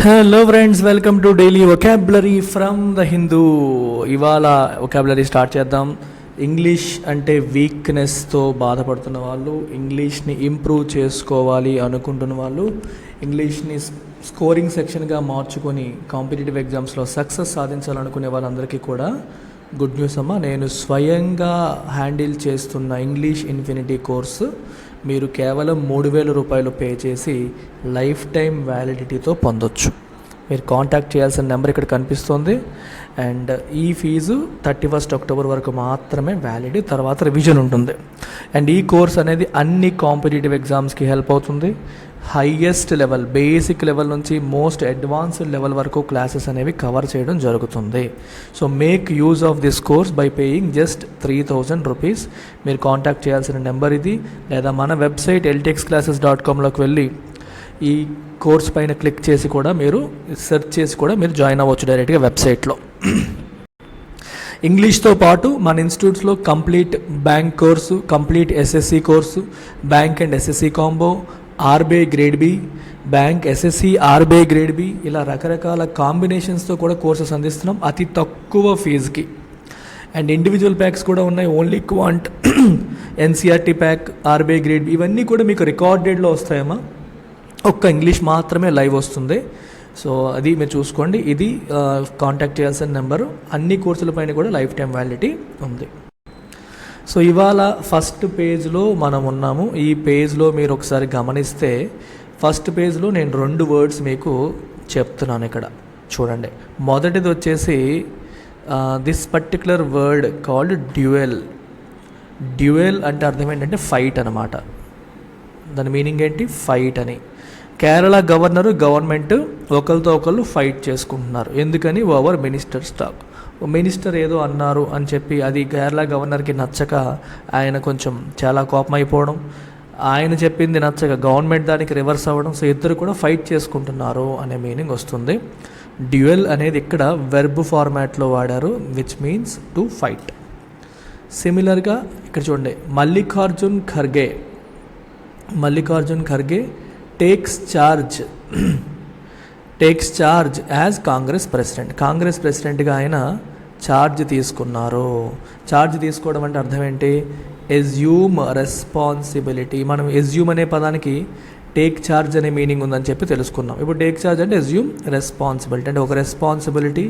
Hello friends, welcome to daily vocabulary from the Hindu. ఇవాళ vocabulary start చేద్దాం. English అంటే వీక్నెస్తో బాధపడుతున్న వాళ్ళు, ఇంగ్లీష్ని ఇంప్రూవ్ చేసుకోవాలి అనుకుంటున్న వాళ్ళు, ఇంగ్లీష్ని స్కోరింగ్ సెక్షన్గా మార్చుకొని కాంపిటేటివ్ ఎగ్జామ్స్లో సక్సెస్ సాధించాలనుకునే వాళ్ళందరికీ కూడా గుడ్ న్యూస్ అమ్మ. నేను స్వయంగా హ్యాండిల్ చేస్తున్న ఇంగ్లీష్ ఇన్ఫినిటీ కోర్సు మీరు కేవలం 3,000 రూపాయలు పే చేసి లైఫ్ టైం వ్యాలిడిటీతో పొందొచ్చు. మీరు కాంటాక్ట్ చేయాల్సిన నెంబర్ ఇక్కడ కనిపిస్తుంది. అండ్ ఈ ఫీజు 31 అక్టోబర్ వరకు మాత్రమే వ్యాలిడ్, తర్వాత రివిజన్ ఉంటుంది. అండ్ ఈ కోర్స్ అనేది అన్ని కాంపిటేటివ్ ఎగ్జామ్స్కి హెల్ప్ అవుతుంది. హైయెస్ట్ లెవెల్, బేసిక్ లెవెల్ నుంచి మోస్ట్ అడ్వాన్స్డ్ లెవెల్ వరకు క్లాసెస్ అనేవి కవర్ చేయడం జరుగుతుంది. So make use of this course by paying just 3,000 rupees. మీరు కాంటాక్ట్ చేయాల్సిన నెంబర్ ఇది, లేదా మన వెబ్సైట్ ltxclasses.comలోకి వెళ్ళి ఈ కోర్స్ పైన క్లిక్ చేసి కూడా మీరు సెర్చ్ చేసి కూడా మీరు జాయిన్ అవ్వచ్చు డైరెక్ట్గా వెబ్సైట్లో. ఇంగ్లీష్తో పాటు మన ఇన్స్టిట్యూట్స్లో complete bank course, complete SSC course, bank and SSC combo, RBI grade B, bank SSC RBI grade B, ఇలా రకరకాల కాంబినేషన్స్తో కూడా కోర్సెస్ అందిస్తున్నాం అతి తక్కువ ఫీజుకి. అండ్ ఇండివిజువల్ ప్యాక్స్ కూడా ఉన్నాయి. Only quant, NCERT pack, RBI grade B, ఇవన్నీ కూడా మీకు రికార్డెడ్లో వస్తాయమ్మా. ఒక్క ఇంగ్లీష్ మాత్రమే లైవ్ వస్తుంది. సో అది మీరు చూసుకోండి. ఇది కాంటాక్ట్ చేయాల్సిన నెంబరు. అన్ని కోర్సులపైన కూడా లైఫ్ టైం వ్యాలిడిటీ ఉంది. సో ఇవాళ ఫస్ట్ పేజ్లో మనం ఉన్నాము. ఈ పేజ్లో మీరు ఒకసారి గమనిస్తే ఫస్ట్ పేజ్లో నేను 2 వర్డ్స్ మీకు చెప్తున్నాను. ఇక్కడ చూడండి. మొదటిది వచ్చేసి this particular word called dual. Dual అంటే అర్థం ఏంటంటే ఫైట్ అనమాట. దాని మీనింగ్ ఏంటి? ఫైట్ అని. కేరళ గవర్నమెంట్ ఒకరితో ఒకళ్ళు ఫైట్ చేసుకుంటున్నారు. ఎందుకని? Over minister stock. మినిస్టర్ ఏదో అన్నారు అని చెప్పి అది కేరళ గవర్నర్కి నచ్చక ఆయన కొంచెం చాలా కోపం అయిపోవడం, ఆయన చెప్పింది నచ్చక గవర్నమెంట్ దానికి రివర్స్ అవ్వడం. సో ఇద్దరు కూడా ఫైట్ చేసుకుంటున్నారు అనే మీనింగ్ వస్తుంది. డ్యూయల్ అనేది ఇక్కడ వెర్బ్ ఫార్మాట్లో వాడారు, విచ్ మీన్స్ టు ఫైట్. సిమిలర్గా ఇక్కడ చూడండి, Mallikarjun Kharge takes charge as Congress ప్రెసిడెంట్గా ఆయన ఛార్జ్ తీసుకున్నారు. ఛార్జ్ తీసుకోవడం అంటే అర్థం ఏంటి? Assume responsibility. మనం ఎజ్యూమ్ అనే పదానికి టేక్ ఛార్జ్ అనే మీనింగ్ ఉందని చెప్పి తెలుసుకున్నాం. ఇప్పుడు టేక్ ఛార్జ్ అంటే ఎజ్యూమ్ రెస్పాన్సిబిలిటీ, అంటే ఒక రెస్పాన్సిబిలిటీ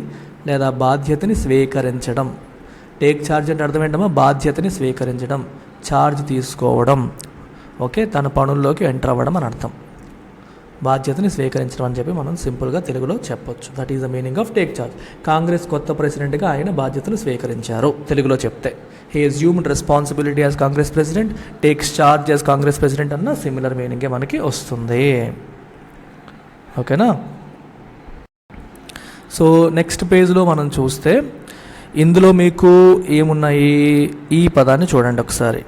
లేదా బాధ్యతని స్వీకరించడం. టేక్ ఛార్జ్ అంటే అర్థం ఏంటమ్మా? బాధ్యతని స్వీకరించడం, ఛార్జ్ తీసుకోవడం. ఓకే, తన పనుల్లోకి ఎంటర్ అవ్వడం అని అర్థం. బాధ్యతని స్వీకరించడం అని చెప్పి మనం సింపుల్గా తెలుగులో చెప్పొచ్చు. That is the meaning of take charge. Congress కొత్త ప్రెసిడెంట్గా ఆయన బాధ్యతలు స్వీకరించారు తెలుగులో చెప్తే. He assumed responsibility as Congress president, takes charge as Congress president అన్న సిమిలర్ మీనింగే మనకి వస్తుంది. ఓకేనా? సో నెక్స్ట్ పేజ్లో మనం చూస్తే ఇందులో మీకు ఏమున్నాయి? ఈ పదాన్ని చూడండి ఒకసారి.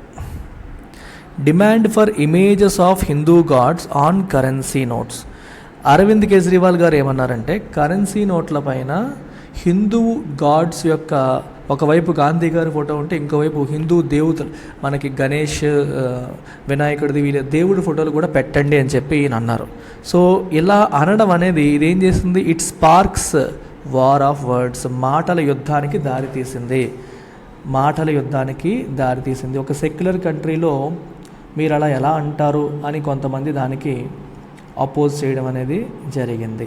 Demand for images of Hindu gods on currency notes. Arvind Kejriwal garu ఏమన్నారంటే, కరెన్సీ నోట్ల పైన హిందూ గాడ్స్ యొక్క ఒకవైపు గాంధీ గారి ఫోటో ఉంటే ఇంకోవైపు హిందూ దేవతలు, మనకి గణేష్, వినాయకుడిది, వీళ్ళ దేవుడి ఫోటోలు కూడా పెట్టండి అని చెప్పి ఈయన అన్నారు. సో ఇలా అనడం అనేది ఇదేం చేస్తుంది? It sparks war of words. మాటల యుద్ధానికి దారితీసింది. ఒక సెక్యులర్ కంట్రీలో మీరు అలా ఎలా అంటారు అని కొంతమంది దానికి అపోజ్ చేయడం అనేది జరిగింది.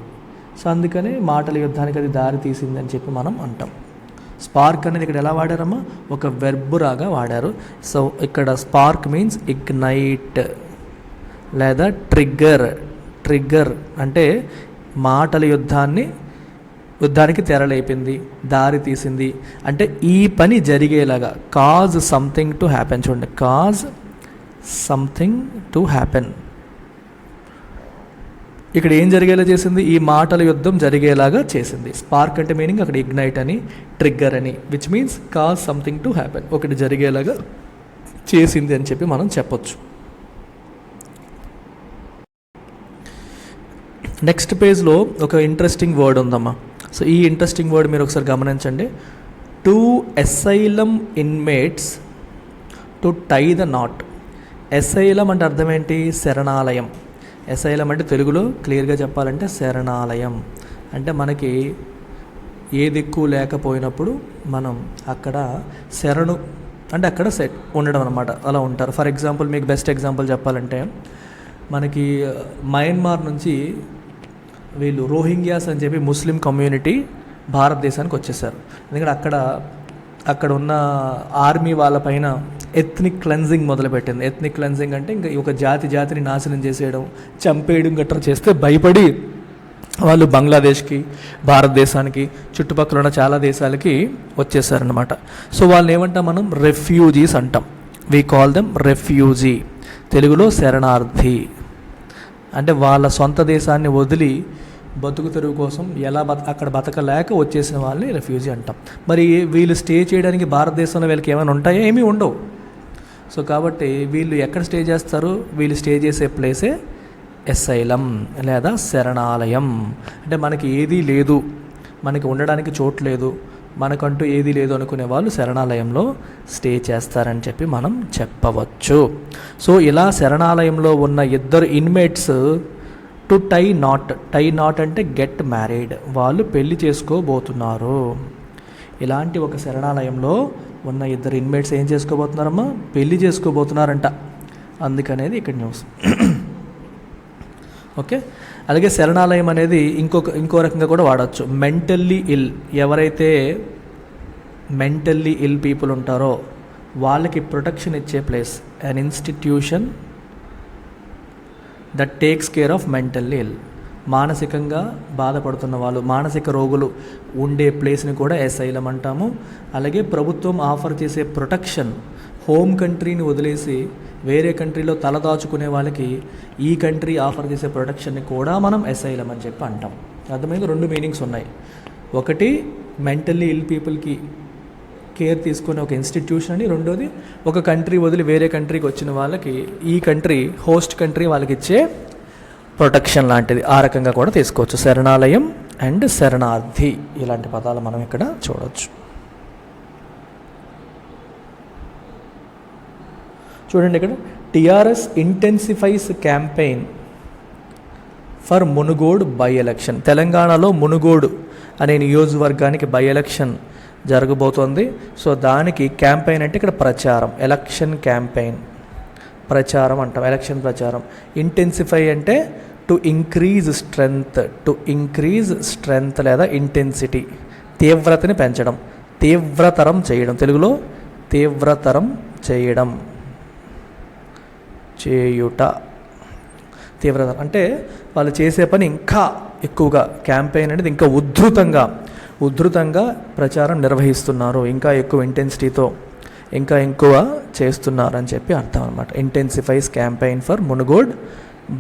సో అందుకని మాటల యుద్ధానికి అది దారి తీసింది అని చెప్పి మనం అంటాం. స్పార్క్ అనేది ఇక్కడ ఎలా వాడారమ్మా? ఒక వెర్బ్ రాగా వాడారు. సో ఇక్కడ స్పార్క్ మీన్స్ ఇగ్నైట్ లేదా ట్రిగ్గర్ అంటే మాటల యుద్ధానికి తెరలేపింది, దారి తీసింది. అంటే ఈ పని జరిగేలాగా, కాజ్ సంథింగ్ టు హ్యాపెన్. చూడండి, కాజ్ సంథింగ్ టు హ్యాపెన్. ఇక్కడ ఏం జరిగేలా చేసింది? ఈ మాటల యుద్ధం జరిగేలాగా చేసింది. స్పార్క్ అంటే మీనింగ్ అక్కడ ఇగ్నైట్ అని, ట్రిగ్గర్ అని, which means cause something to happen. ఒకటి జరిగేలాగా చేసింది అని చెప్పి మనం చెప్పొచ్చు. నెక్స్ట్ పేజ్లో ఒక ఇంట్రెస్టింగ్ వర్డ్ ఉందమ్మా. సో ఈ ఇంట్రెస్టింగ్ వర్డ్ మీరు ఒకసారి గమనించండి. 2 asylum inmates to tie the knot. Asylum అంటే అర్థం ఏంటి? శరణాలయం. అసైలం అంటే తెలుగులో క్లియర్గా చెప్పాలంటే శరణాలయం. అంటే మనకి ఏ దిక్కు లేకపోయినప్పుడు మనం అక్కడ శరణు అంటే అక్కడ సెట్ ఉండడం అనమాట, అలా ఉంటారు. ఫర్ ఎగ్జాంపుల్ మీకు బెస్ట్ ఎగ్జాంపుల్ చెప్పాలంటే మనకి మయన్మార్ నుంచి వీళ్ళు రోహింగ్యాస్ అని చెప్పి ముస్లిం కమ్యూనిటీ భారతదేశానికి వచ్చేసారు. ఎందుకంటే అక్కడ ఉన్న ఆర్మీ వాళ్ళపైన ఎథ్నిక్ క్లెన్జింగ్ మొదలుపెట్టింది. ఎథ్నిక్ క్లెన్జింగ్ అంటే ఇంకా ఒక జాతిని నాశనం చేసేయడం, చంపేయడం గట్రా చేస్తే భయపడి వాళ్ళు బంగ్లాదేశ్కి, భారతదేశానికి, చుట్టుపక్కల ఉన్న చాలా దేశాలకి వచ్చేసారనమాట. సో వాళ్ళని ఏమంటాం మనం? రెఫ్యూజీస్ అంటాం. We call them refugee. తెలుగులో శరణార్థి. అంటే వాళ్ళ సొంత దేశాన్ని వదిలి బతుకు తెరువు కోసం అక్కడ బతకలేక వచ్చేసిన వాళ్ళని రెఫ్యూజీ అంటాం. మరి వీళ్ళు స్టే చేయడానికి భారతదేశంలో వీళ్ళకి ఏమైనా ఉంటాయో? ఏమీ ఉండవు. సో కాబట్టి వీళ్ళు ఎక్కడ స్టే చేస్తారు? వీళ్ళు స్టే చేసే ప్లేసే అసైలం లేదా శరణాలయం. అంటే మనకి ఏదీ లేదు, మనకి ఉండడానికి చోటు లేదు, మనకంటూ ఏదీ లేదు అనుకునే వాళ్ళు శరణాలయంలో స్టే చేస్తారని చెప్పి మనం చెప్పవచ్చు. సో ఇలా శరణాలయంలో ఉన్న ఇద్దరు ఇన్మేట్స్ టు టై నాట్ అంటే గెట్ మ్యారీడ్, వాళ్ళు పెళ్లి చేసుకోబోతున్నారు. ఇలాంటి ఒక శరణాలయంలో ఉన్న ఇద్దరు ఇన్మేట్స్ ఏం చేసుకోబోతున్నారమ్మా? పెళ్లి చేసుకోబోతున్నారంట. అందుకనేది ఇక్కడ న్యూస్. ఓకే. అలాగే శరణాలయం అనేది ఇంకో రకంగా కూడా వాడచ్చు. మెంటల్లీ ఇల్, ఎవరైతే మెంటల్లీ ఇల్ పీపుల్ ఉంటారో వాళ్ళకి ప్రొటెక్షన్ ఇచ్చే place, an institution that takes care of mentally ill. మానసికంగా బాధపడుతున్న వాళ్ళు, మానసిక రోగులు ఉండే ప్లేస్ని కూడా అసైలం అంటాము. అలాగే ప్రభుత్వం ఆఫర్ చేసే ప్రొటెక్షన్, హోమ్ కంట్రీని వదిలేసి వేరే కంట్రీలో తలదాచుకునే వాళ్ళకి ఈ కంట్రీ ఆఫర్ చేసే ప్రొటెక్షన్ని కూడా మనం అసైలం అని చెప్పి అంటాం. అర్థమైంది? రెండు మీనింగ్స్ ఉన్నాయి. ఒకటి మెంటల్లీ ఇల్ పీపుల్కి కేర్ తీసుకునే ఒక ఇన్స్టిట్యూషన్ అని, రెండోది ఒక కంట్రీ వదిలి వేరే కంట్రీకి వచ్చిన వాళ్ళకి ఈ కంట్రీ, హోస్ట్ కంట్రీ వాళ్ళకి ఇచ్చే ప్రొటెక్షన్ లాంటిది. ఆ రకంగా కూడా తీసుకోవచ్చు. శరణాలయం అండ్ శరణార్థి ఇలాంటి పదాలు మనం ఇక్కడ చూడవచ్చు. చూడండి ఇక్కడ, TRS intensifies campaign for Munugode by election. తెలంగాణలో మునుగోడు అనే నియోజకవర్గానికి బై ఎలక్షన్ జరగబోతోంది. సో దానికి క్యాంపెయిన్ అంటే ఇక్కడ ప్రచారం, ఎలక్షన్ క్యాంపెయిన్, ప్రచారం అంటాం, ఎలక్షన్ ప్రచారం. ఇంటెన్సిఫై అంటే టు ఇంక్రీజ్ స్ట్రెంగ్త్ లేదా ఇంటెన్సిటీ, తీవ్రతని పెంచడం, తీవ్రతరం చేయడం. తెలుగులో తీవ్రతరం చేయుట. తీవ్రతరం అంటే వాళ్ళు చేసే పని ఇంకా ఎక్కువగా, క్యాంపెయిన్ అనేది ఇంకా ఉధృతంగా ప్రచారం నిర్వహిస్తున్నారు, ఇంకా ఎక్కువ ఇంటెన్సిటీతో ఇంకా ఎక్కువ చేస్తున్నారు అని చెప్పి అర్థం అనమాట. Intensifies campaign for Munugode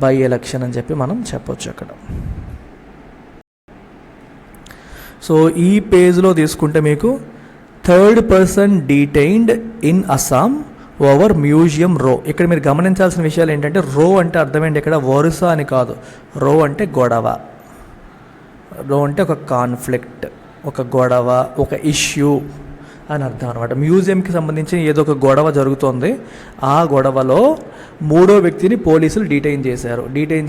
by election అని చెప్పి మనం చెప్పొచ్చు అక్కడ. సో ఈ పేజ్లో తీసుకుంటే మీకు third person detained in Assam over museum రో. ఇక్కడ మీరు గమనించాల్సిన విషయాలు ఏంటంటే, రో అంటే అర్థమేంటి ఇక్కడ? వరుస అని కాదు. రో అంటే గొడవ, రో అంటే ఒక కాన్ఫ్లిక్ట్, ఒక గొడవ, ఒక ఇష్యూ అని అర్థం అనమాట. మ్యూజియంకి సంబంధించి ఏదో ఒక గొడవ జరుగుతోంది, ఆ గొడవలో మూడో వ్యక్తిని పోలీసులు డీటైన్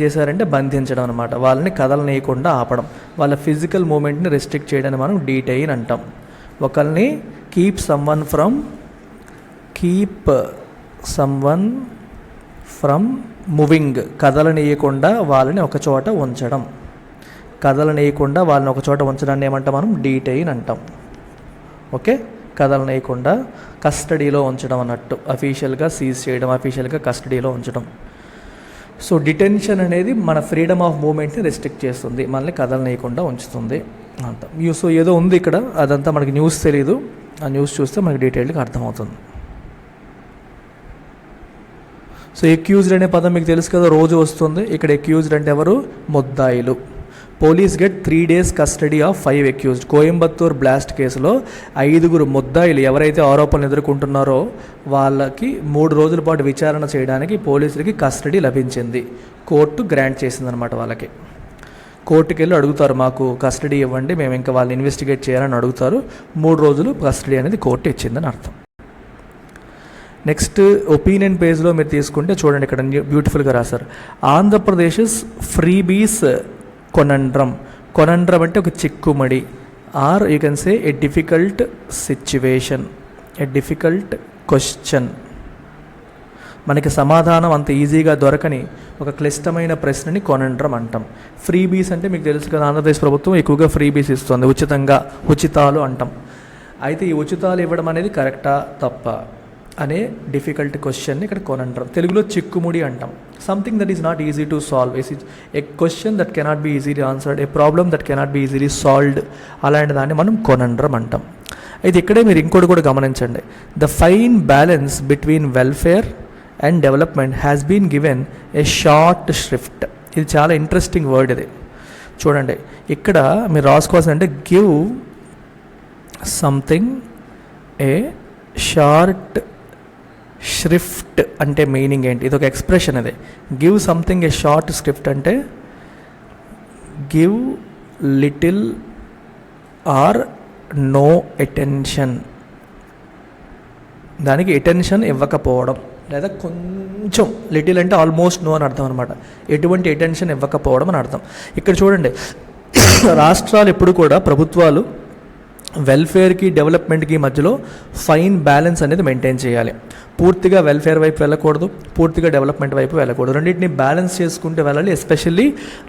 చేశారంటే బంధించడం అనమాట. వాళ్ళని కదలనీయకుండా ఆపడం, వాళ్ళ ఫిజికల్ మూమెంట్ని రెస్ట్రిక్ట్ చేయడానికి మనం డీటైన్ అంటాం. ఒకరిని కీప్ సమ్వన్ ఫ్రమ్ మూవింగ్, కదలనీయకుండా వాళ్ళని ఒక చోట ఉంచడం, ఉంచడాన్ని ఏమంటాం మనం? డీటైన్ అంటాం. ఓకే. కదలనీయకుండా కస్టడీలో ఉంచడం అన్నట్టు, అఫీషియల్గా సీజ్ చేయడం, అఫీషియల్గా కస్టడీలో ఉంచడం. సో డిటెన్షన్ అనేది మన ఫ్రీడమ్ ఆఫ్ మూమెంట్ని రెస్ట్రిక్ట్ చేస్తుంది, మనల్ని కదలనీయకుండా ఉంచుతుంది అంట. సో ఏదో ఉంది ఇక్కడ, అదంతా మనకి న్యూస్ తెలియదు, ఆ న్యూస్ చూస్తే మనకి డీటెయిల్గా అర్థమవుతుంది. సో ఎక్యూజ్డ్ అనే పదం మీకు తెలుసు కదా, రోజు వస్తుంది. ఇక్కడ ఎక్యూజ్డ్ అంటే ఎవరు? ముద్దాయిలు. Police get 3 days custody of 5 accused. Coimbatore blast కేసులో 5 ముద్దాయిలు ఎవరైతే ఆరోపణలు ఎదుర్కొంటున్నారో వాళ్ళకి 3 రోజుల పాటు విచారణ చేయడానికి పోలీసులకి కస్టడీ లభించింది. కోర్టు గ్రాంట్ చేసిందనమాట. వాళ్ళకి కోర్టుకి వెళ్ళి అడుగుతారు, మాకు కస్టడీ ఇవ్వండి, మేము ఇంకా వాళ్ళని ఇన్వెస్టిగేట్ చేయాలని అడుగుతారు. 3 రోజులు కస్టడీ అనేది కోర్టు ఇచ్చిందని అర్థం. నెక్స్ట్ ఒపీనియన్ పేజ్లో మీరు తీసుకుంటే చూడండి, ఇక్కడ బ్యూటిఫుల్గా రాశారు, ఆంధ్రప్రదేశ్ ఫ్రీబీస్ కొనండ్రం. కొనండ్రం అంటే ఒక చిక్కుమడి, or you can say a difficult situation, a difficult question. మనకి సమాధానం అంత ఈజీగా దొరకని ఒక క్లిష్టమైన ప్రశ్నని కొనండ్రం అంటాం. ఫ్రీబీస్ అంటే మీకు తెలుసు కదా, ఆంధ్రప్రదేశ్ ప్రభుత్వం ఎక్కువగా ఫ్రీబీస్ ఇస్తుంది, ఉచితంగా, ఉచితాలు అంటాం. అయితే ఈ ఉచితాలు ఇవ్వడం అనేది కరెక్టా తప్ప అనే డిఫికల్ట్ క్వశ్చన్ని ఇక్కడ కొనండ్రం, తెలుగులో చిక్కుముడి అంటాం. Something that is not easy to solve, A question that cannot be easily answered, A problem that cannot be easily solved, అలాంటి దాన్ని మనం కొనండ్రం అంటాం. అయితే ఇక్కడే మీరు ఇంకోటి కూడా గమనించండి, the fine balance between welfare and development has been given a short shift. ఇది చాలా ఇంట్రెస్టింగ్ వర్డ్ ఇది. చూడండి ఇక్కడ మీరు రాసుకోవాల్సిందంటే give something a short shift అంటే మీనింగ్ ఏంటి? ఇది ఒక ఎక్స్ప్రెషన్. ఇది give something a short shift అంటే give little or no attention, దానికి అటెన్షన్ ఇవ్వకపోవడం, లేదా కొంచెం, లిటిల్ అంటే ఆల్మోస్ట్ నో అని అర్థం అనమాట, ఎటువంటి అటెన్షన్ ఇవ్వకపోవడం అని అర్థం. ఇక్కడ చూడండి, రాష్ట్రాలు ఎప్పుడు కూడా ప్రభుత్వాలు వెల్ఫేర్కి డెవలప్మెంట్కి మధ్యలో ఫైన్ బ్యాలెన్స్ అనేది మెయింటైన్ చేయాలి. పూర్తిగా వెల్ఫేర్ వైపు వెళ్ళకూడదు, పూర్తిగా డెవలప్మెంట్ వైపు వెళ్ళకూడదు, రెండింటిని బ్యాలెన్స్ చేసుకుంటూ వెళ్ళాలి. ఎస్పెషల్లీ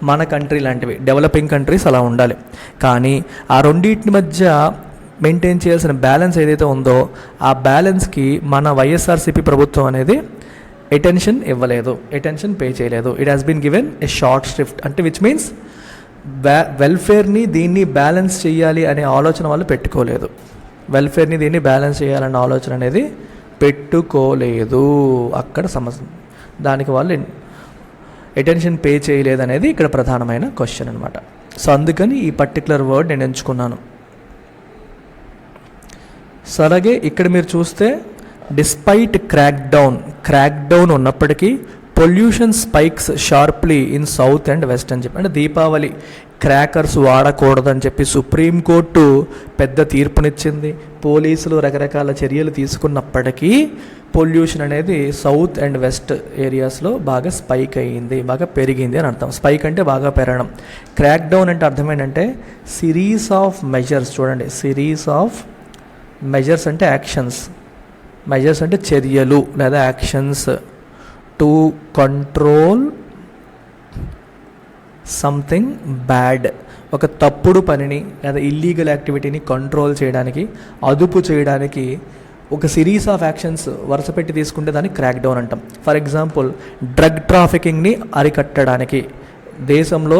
మన కంట్రీ లాంటివి డెవలపింగ్ కంట్రీస్ అలా ఉండాలి. కానీ ఆ రెండింటి మధ్య మెయింటైన్ చేయాల్సిన బ్యాలెన్స్ ఏదైతే ఉందో ఆ బ్యాలెన్స్కి మన వైఎస్ఆర్సీపీ ప్రభుత్వం అనేది అటెన్షన్ ఇవ్వలేదు, అటెన్షన్ పే చేయలేదు. It has been given a short shift అంటే విచ్ మీన్స్ వెల్ఫేర్ని దీన్ని బ్యాలెన్స్ చేయాలి అనే ఆలోచన వాళ్ళు పెట్టుకోలేదు, వెల్ఫేర్ని దీన్ని బ్యాలెన్స్ చేయాలనే ఆలోచన అనేది పెట్టుకోలేదు. అక్కడ సమస్య, దానికి వాళ్ళు అటెన్షన్ పే చేయలేదు అనేది ఇక్కడ ప్రధానమైన క్వశ్చన్ అనమాట. సో అందుకని ఈ పర్టికులర్ వర్డ్ నేను ఎంచుకున్నాను. సో అలాగే ఇక్కడ మీరు చూస్తే డిస్పైట్ క్రాక్ డౌన్ ఉన్నప్పటికీ pollution spikes sharply in south and west అని చెప్పి, అంటే దీపావళి క్రాకర్స్ వాడకూడదని చెప్పి సుప్రీంకోర్టు పెద్ద తీర్పునిచ్చింది. పోలీసులు రకరకాల చర్యలు తీసుకున్నప్పటికీ పొల్యూషన్ అనేది సౌత్ అండ్ వెస్ట్ ఏరియాస్లో బాగా స్పైక్ అయ్యింది, బాగా పెరిగింది అని అర్థం. స్పైక్ అంటే బాగా పెరగడం. క్రాక్ డౌన్ అంటే అర్థం ఏంటంటే సిరీస్ ఆఫ్ మెజర్స్. చూడండి, సిరీస్ ఆఫ్ మెజర్స్ అంటే యాక్షన్స్, మెజర్స్ అంటే చర్యలు లేదా actions to control something bad, ఒక తప్పుడు పనిని లేదా ఇల్లీగల్ యాక్టివిటీని కంట్రోల్ చేయడానికి, అదుపు చేయడానికి ఒక సిరీస్ ఆఫ్ యాక్షన్స్ వరుస పెట్టి తీసుకుంటే దాన్ని క్రాక్ డౌన్ అంటాం. ఫర్ ఎగ్జాంపుల్ డ్రగ్ ట్రాఫికింగ్ని అరికట్టడానికి దేశంలో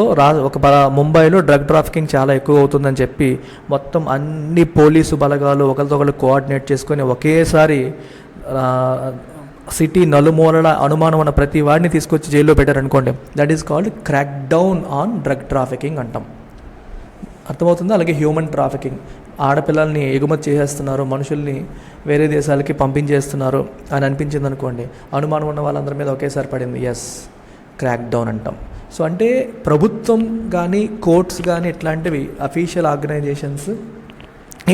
ముంబైలో డ్రగ్ ట్రాఫికింగ్ చాలా ఎక్కువ అవుతుందని చెప్పి మొత్తం అన్ని పోలీసు బలగాలు ఒకరితో ఒకరు కోఆర్డినేట్ చేసుకొని ఒకేసారి సిటీ నలుమూలల అనుమానం ఉన్న ప్రతి వాడిని తీసుకొచ్చి జైల్లో పెట్టారనుకోండి, that is called crack down on drug trafficking అంటాం. అర్థమవుతుందా? అలాగే హ్యూమన్ ట్రాఫికింగ్, ఆడపిల్లల్ని ఎగుమతి చేసేస్తున్నారు, మనుషుల్ని వేరే దేశాలకి పంపించేస్తున్నారు అని అనిపించింది అనుకోండి, అనుమానం ఉన్న వాళ్ళందరి మీద ఒకేసారి పడింది, ఎస్ క్రాక్ డౌన్ అంటాం. సో అంటే ప్రభుత్వం కానీ కోర్ట్స్ కానీ ఇట్లాంటివి అఫీషియల్ ఆర్గనైజేషన్స్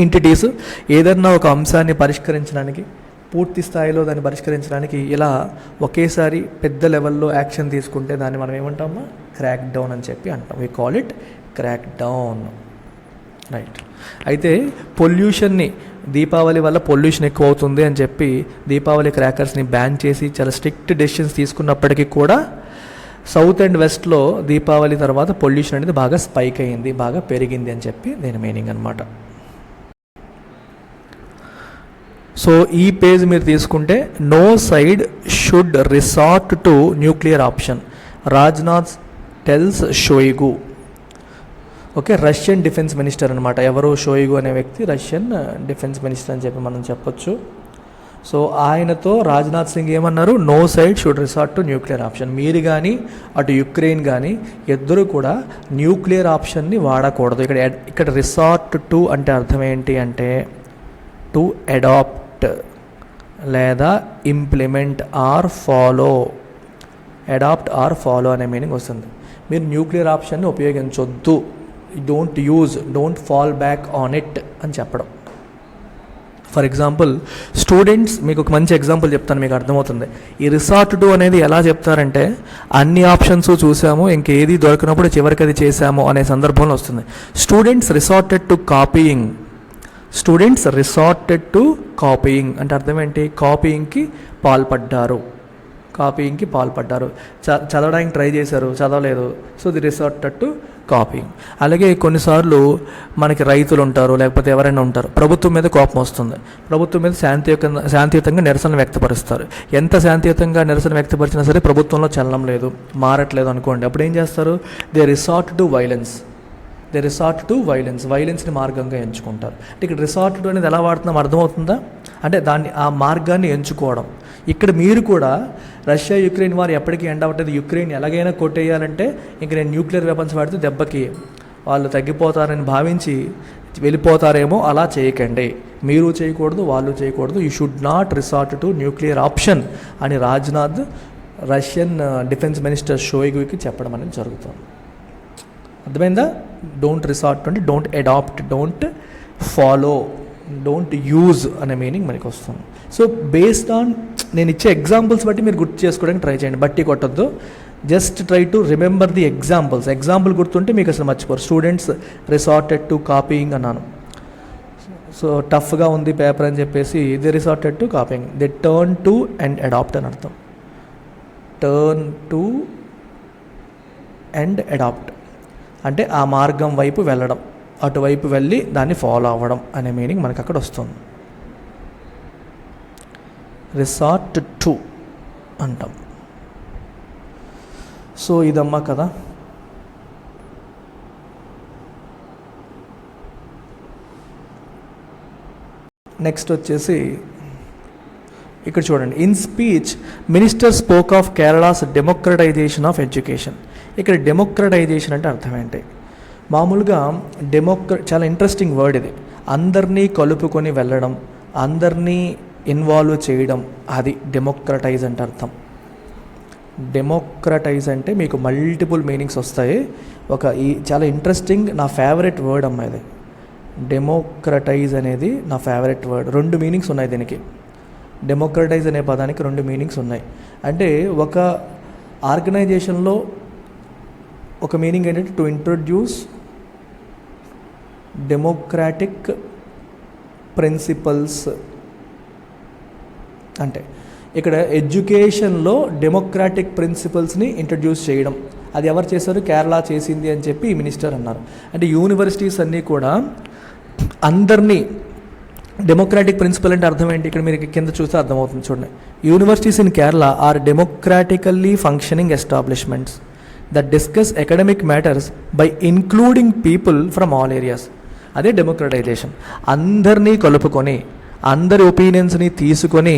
ఎంటిటీస్ ఏదన్నా ఒక అంశాన్ని పరిష్కరించడానికి, పూర్తి స్థాయిలో దాన్ని పరిష్కరించడానికి ఇలా ఒకేసారి పెద్ద లెవెల్లో యాక్షన్ తీసుకుంటే దాన్ని మనం ఏమంటామా? క్రాక్ డౌన్ అని చెప్పి అంటాం. We call it crack down, right. అయితే పొల్యూషన్ని, దీపావళి వల్ల పొల్యూషన్ ఎక్కువ అవుతుంది అని చెప్పి దీపావళి క్రాకర్స్ని బ్యాన్ చేసి చాలా స్ట్రిక్ట్ డెసిషన్స్ తీసుకున్నప్పటికీ కూడా సౌత్ అండ్ వెస్ట్లో దీపావళి తర్వాత పొల్యూషన్ అనేది బాగా స్పైక్ అయ్యింది, బాగా పెరిగింది అని చెప్పి దీని మీనింగ్ అనమాట. సో ఈ పేజ్ మీరు తీసుకుంటే no side should resort to nuclear option, Rajnath tells Shoigu. Okay, Russian defence minister అనమాట. ఎవరు? షోయిగు అనే వ్యక్తి రష్యన్ డిఫెన్స్ మినిస్టర్ అని చెప్పి మనం చెప్పొచ్చు. సో ఆయనతో రాజ్నాథ్ సింగ్ ఏమన్నారు? No side should resort to nuclear option. మీరు కానీ అటు యుక్రెయిన్ కానీ ఇద్దరు కూడా న్యూక్లియర్ ఆప్షన్ని వాడకూడదు. ఇక్కడ రిసార్ట్ టు అంటే అర్థం ఏంటి అంటే టు అడాప్ట్ లేదా implement or follow, adopt or follow అనే మీనింగ్ వస్తుంది. మీరు న్యూక్లియర్ ఆప్షన్ని ఉపయోగించొద్దు, don't use, don't fall back on it అని చెప్పడం. ఫర్ ఎగ్జాంపుల్ స్టూడెంట్స్, మీకు ఒక మంచి ఎగ్జాంపుల్ చెప్తాను, మీకు అర్థమవుతుంది. ఈ రిసార్ట్ టు అనేది ఎలా చెప్తారంటే, అన్ని ఆప్షన్స్ చూసాము, ఇంకేది దొరికినప్పుడు చివరికి అది చేసాము అనే సందర్భంలో వస్తుంది. Students resorted to copying. Students resorted to copying అంటే అర్థం ఏంటి? కాపీయింగ్కి పాల్పడ్డారు. కాపీయింగ్కి పాల్పడ్డారు. చదవడానికి ట్రై చేశారు, చదవలేదు, so the resorted to copying. అలాగే కొన్నిసార్లు మనకి రైతులు ఉంటారు, లేకపోతే ఎవరైనా ఉంటారు, ప్రభుత్వం మీద కోపం వస్తుంది, ప్రభుత్వం మీద శాంతియుతంగా నిరసన వ్యక్తపరుస్తారు. ఎంత శాంతియుతంగా నిరసన వ్యక్తపరిచినా సరే ప్రభుత్వంలో చలనం లేదు, మారట్లేదు అనుకోండి, అప్పుడు ఏం చేస్తారు? They resort to violence. They resort to violence. వైలెన్స్ని మార్గంగా ఎంచుకుంటారు. అంటే ఇక్కడ రిసార్ట్ టు అనేది ఎలా వాడుతున్నాం అర్థమవుతుందా? అంటే ఆ మార్గాన్ని ఎంచుకోవడం. ఇక్కడ మీరు కూడా రష్యా యుక్రెయిన్ వారు ఎప్పటికీ ఎండ్ అవ్వట్లేదు, యుక్రెయిన్ ఎలాగైనా కొట్టేయాలంటే ఇంక నేను న్యూక్లియర్ వెపన్స్ వాడితే దెబ్బకి వాళ్ళు తగ్గిపోతారని భావించి వెళ్ళిపోతారేమో, అలా చేయకండి. మీరు చేయకూడదు, వాళ్ళు చేయకూడదు. You should not resort to nuclear option అని రాజ్నాథ్ రష్యన్ డిఫెన్స్ మినిస్టర్ షోయిగుకి చెప్పడం అనేది జరుగుతుంది. అర్థమైందా? డోంట్ రిసార్ట్ అంటే don't adapt, don't follow, don't use అనే మీనింగ్ మనకి వస్తుంది. సో బేస్డ్ ఆన్ నేను ఇచ్చే ఎగ్జాంపుల్స్ బట్టి మీరు గుర్తు చేసుకోవడానికి ట్రై చేయండి, బట్టి కొట్టద్దు. Just try to remember the examples. Example గుర్తుంటే మీకు అసలు మర్చిపోరు. స్టూడెంట్స్ రిసార్టెడ్ టు కాపీయింగ్ అన్నాను, సో టఫ్గా ఉంది పేపర్ అని చెప్పేసి they resorted to copying. They turn to and adopt అని అర్థం. టర్న్ టు అండ్ అడాప్ట్ అంటే ఆ మార్గం వైపు వెళ్ళడం, అటువైపు వెళ్ళి దాన్ని ఫాలో అవ్వడం అనే మీనింగ్ మనకు అక్కడ వస్తుంది. రిసార్ట్ టు అంటాం. సో ఇదమ్మా కదా. నెక్స్ట్ వచ్చేసి ఇక్కడ చూడండి. In speech minister spoke of Kerala's democratisation of education. ఇక్కడ డెమోక్రటైజేషన్ అంటే అర్థం ఏంటి? మామూలుగా చాలా ఇంట్రెస్టింగ్ వర్డ్ ఇది. అందరినీ కలుపుకొని వెళ్ళడం, అందరినీ ఇన్వాల్వ్ చేయడం, అది డెమోక్రటైజ్ అంటే అర్థం. డెమోక్రటైజ్ అంటే మీకు మల్టిపుల్ మీనింగ్స్ వస్తాయి. చాలా ఇంట్రెస్టింగ్, నా ఫేవరెట్ వర్డ్ అమ్మా ఇది. డెమోక్రటైజ్ అనేది నా ఫేవరెట్ వర్డ్. 2 మీనింగ్స్ ఉన్నాయి దీనికి. డెమోక్రటైజ్ అనే పదానికి 2 మీనింగ్స్ ఉన్నాయి. అంటే ఒక ఆర్గనైజేషన్లో ఒక మీనింగ్ ఏంటంటే టు ఇంట్రొడ్యూస్ డెమోక్రాటిక్ ప్రిన్సిపల్స్. అంటే ఇక్కడ ఎడ్యుకేషన్లో డెమోక్రాటిక్ ప్రిన్సిపల్స్ని ఇంట్రడ్యూస్ చేయడం. అది ఎవరు చేశారు? కేరళ చేసింది అని చెప్పి ఈ మినిస్టర్ అన్నారు. అంటే యూనివర్సిటీస్ అన్నీ కూడా అందరినీ, డెమోక్రాటిక్ ప్రిన్సిపల్ అంటే అర్థం ఏంటి? ఇక్కడ మీరు కింద చూస్తే అర్థమవుతుంది చూడండి. Universities in Kerala are democratically functioning establishments that discuss academic matters by including people from all areas. అదే డెమోక్రటైజేషన్. అందరినీ కలుపుకొని, అందరి ఒపీనియన్స్ని తీసుకొని,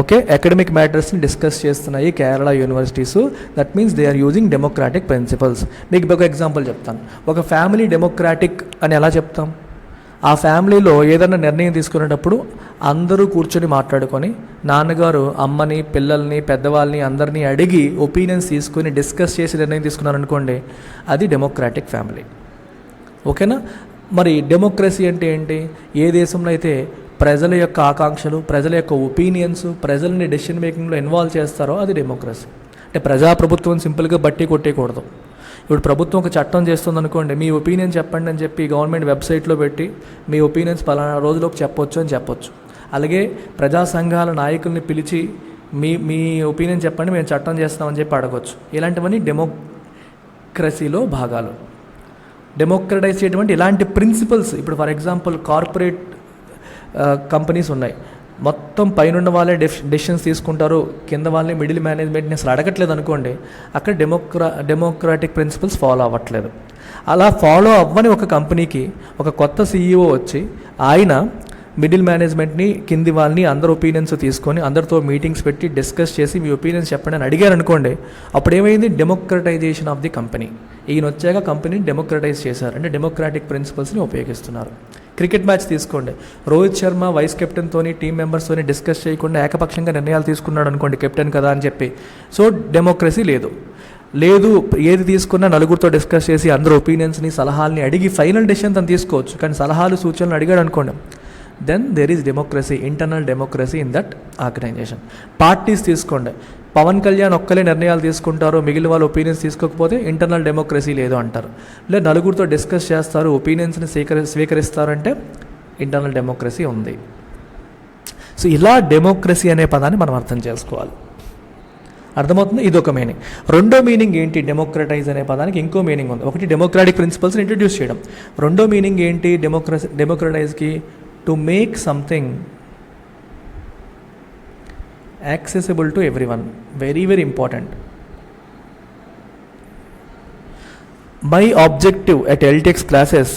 ఓకే, అకాడమిక్ మ్యాటర్స్ని డిస్కస్ చేస్తున్నాయి Kerala universities. That means they are using democratic principles. మీకు ఒక ఎగ్జాంపుల్ చెప్తాను. ఒక ఫ్యామిలీ డెమోక్రాటిక్ అని ఎలా చెప్తాం? ఆ ఫ్యామిలీలో ఏదైనా నిర్ణయం తీసుకునేటప్పుడు అందరూ కూర్చొని మాట్లాడుకొని, నాన్నగారు అమ్మని, పిల్లల్ని, పెద్దవాళ్ళని అందరినీ అడిగి ఒపీనియన్స్ తీసుకొని డిస్కస్ చేసి నిర్ణయం తీసుకున్నారనుకోండి, అది డెమోక్రాటిక్ ఫ్యామిలీ. ఓకేనా? మరి డెమోక్రసీ అంటే ఏంటి? ఏ దేశంలో అయితే ప్రజల యొక్క ఆకాంక్షలు, ప్రజల యొక్క ఒపీనియన్స్, ప్రజల్ని డెసిషన్ మేకింగ్లో ఇన్వాల్వ్ చేస్తారో అది డెమోక్రసీ. అంటే ప్రజాప్రభుత్వం సింపుల్గా బట్టి కొట్టేయకూడదు. ఇప్పుడు ప్రభుత్వం ఒక చట్టం చేస్తుంది అనుకోండి, మీ ఒపీనియన్ చెప్పండి అని చెప్పి గవర్నమెంట్ వెబ్సైట్లో పెట్టి మీ ఒపీనియన్స్ పలానా రోజులోకి చెప్పొచ్చు అని చెప్పొచ్చు. అలాగే ప్రజా సంఘాల నాయకుల్ని పిలిచి మీ ఒపీనియన్ చెప్పండి, మేము చట్టం చేస్తామని చెప్పి అడగవచ్చు. ఇలాంటివన్నీ డెమోక్రసీలో భాగాలు. డెమోక్రటైజ్ చేయడం ఇలాంటి ప్రిన్సిపల్స్. ఇప్పుడు ఫర్ ఎగ్జాంపుల్ కార్పొరేట్ కంపెనీస్ ఉన్నాయి, మొత్తం పైనున్న వాళ్ళే డెసిషన్స్ తీసుకుంటారు, కింద వాళ్ళని మిడిల్ మేనేజ్మెంట్ని అసలు అడగట్లేదు అనుకోండి, అక్కడ డెమోక్రాటిక్ ప్రిన్సిపల్స్ ఫాలో అవ్వట్లేదు. అలా ఫాలో అవ్వని ఒక కంపెనీకి ఒక కొత్త సీఈఓ వచ్చి ఆయన మిడిల్ మేనేజ్మెంట్ని, కింది వాళ్ళని అందరు ఒపీనియన్స్ తీసుకొని అందరితో మీటింగ్స్ పెట్టి డిస్కస్ చేసి మీ ఒపీనియన్స్ చెప్పండి అని అడిగారు అనుకోండి, అప్పుడు ఏమైంది? Democratisation of the company. ఈయన వచ్చాక కంపెనీని డెమోక్రటైజ్ చేశారు, అంటే డెమోక్రాటిక్ ప్రిన్సిపల్స్ని ఉపయోగిస్తున్నారు. క్రికెట్ మ్యాచ్ తీసుకోండి, రోహిత్ శర్మ వైస్ కెప్టెన్తోని, టీమ్ మెంబర్స్తోని డిస్కస్ చేయకుండా ఏకపక్షంగా నిర్ణయాలు తీసుకున్నాడు అనుకోండి, కెప్టెన్ కదా అని చెప్పి. సో డెమోక్రసీ లేదు. ఏది తీసుకున్నా నలుగురితో డిస్కస్ చేసి అందరూ ఒపీనియన్స్ని, సలహాలని అడిగి ఫైనల్ డెసిషన్ తను తీసుకోవచ్చు. కానీ సలహాలు, సూచనలు అడిగాడు అనుకోండి, then there is democracy, internal democracy in that organisation. Parties తీసుకోండి, పవన్ కళ్యాణ్ ఒక్కలే నిర్ణయాలు తీసుకుంటారు, మిగిలిన వాళ్ళు ఒపీనియన్స్ తీసుకోకపోతే ఇంటర్నల్ డెమోక్రసీ లేదు అంటారు. లేదా నలుగురితో డిస్కస్ చేస్తారు, ఒపీనియన్స్ని స్వీకరిస్తారంటే ఇంటర్నల్ డెమోక్రసీ ఉంది. సో ఇలా డెమోక్రసీ అనే పదాన్ని మనం అర్థం చేసుకోవాలి. అర్థమవుతుంది? ఇదొక మీనింగ్. రెండో మీనింగ్ ఏంటి? డెమోక్రటైజ్ అనే పదానికి ఇంకో మీనింగ్ ఉంది. ఒకటి డెమోక్రాటిక్ ప్రిన్సిపల్స్ని ఇంట్రడ్యూస్ చేయడం. రెండో మీనింగ్ ఏంటి డెమోక్రటైజ్కి? To make something accessible to everyone. Very very important. My objective at LTX classes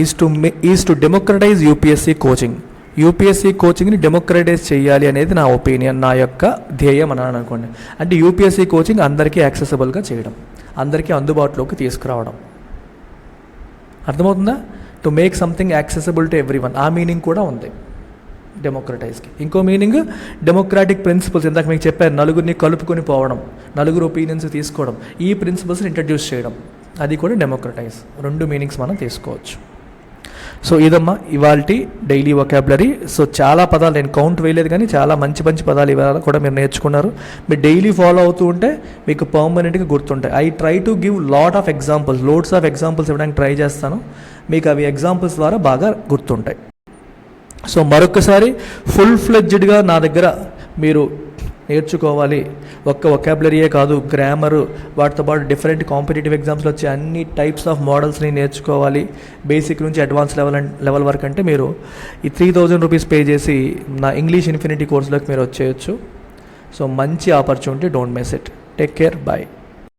is to democratize UPSC coaching. యూపీఎస్సీ కోచింగ్ని డెమోక్రటైజ్ చేయాలి అనేది నా ఒపీనియన్, నా యొక్క ధ్యేయం అని అనుకోండి. అంటే యూపీఎస్సీ కోచింగ్ అందరికీ యాక్సెసిబుల్గా చేయడం, అందరికీ అందుబాటులోకి తీసుకురావడం. అర్థమవుతుందా? To make something accessible to every one, ఆ మీనింగ్ కూడా ఉంది డెమోక్రటైజ్కి. ఇంకో మీనింగ్ డెమోక్రాటిక్ ప్రిన్సిపల్స్, ఇందాక మీకు చెప్పారు, నలుగురిని కలుపుకొని పోవడం, నలుగురు ఒపీనియన్స్ తీసుకోవడం, ఈ ప్రిన్సిపల్స్ని ఇంట్రడ్యూస్ చేయడం, అది కూడా డెమోక్రటైజ్. రెండు మీనింగ్స్ మనం తీసుకోవచ్చు. సో ఇదమ్మా ఇవాల్టి డైలీ వొకాబులరీ. సో చాలా పదాలు నేను కౌంట్ వేయలేదు, కానీ చాలా మంచి మంచి పదాలు ఇవాళ కూడా మీరు నేర్చుకున్నారు. మీరు డైలీ ఫాలో అవుతూ ఉంటే మీకు పర్మనెంట్గా గుర్తుంటాయి. I try to give loads of examples ఇవ్వడానికి ట్రై చేస్తాను. మీకు అవి ఎగ్జాంపుల్స్ ద్వారా బాగా గుర్తుంటాయి. సో మరొకసారి ఫుల్ ఫ్లెడ్జ్డ్గా నా దగ్గర మీరు నేర్చుకోవాలి. ఒక్క వొకాబులరీయే కాదు, గ్రామరు, వాటితో పాటు డిఫరెంట్ కాంపిటేటివ్ ఎగ్జామ్స్లో వచ్చే అన్ని టైప్స్ ఆఫ్ మోడల్స్ని నేర్చుకోవాలి. బేసిక్ నుంచి అడ్వాన్స్ లెవెల్ వరకు అంటే మీరు ఈ 3000 రూపీస్ పే చేసి నా ఇంగ్లీష్ ఇన్ఫినిటీ కోర్సులోకి మీరు వచ్చేయచ్చు. సో మంచి opportunity, don't miss it. Take care, bye.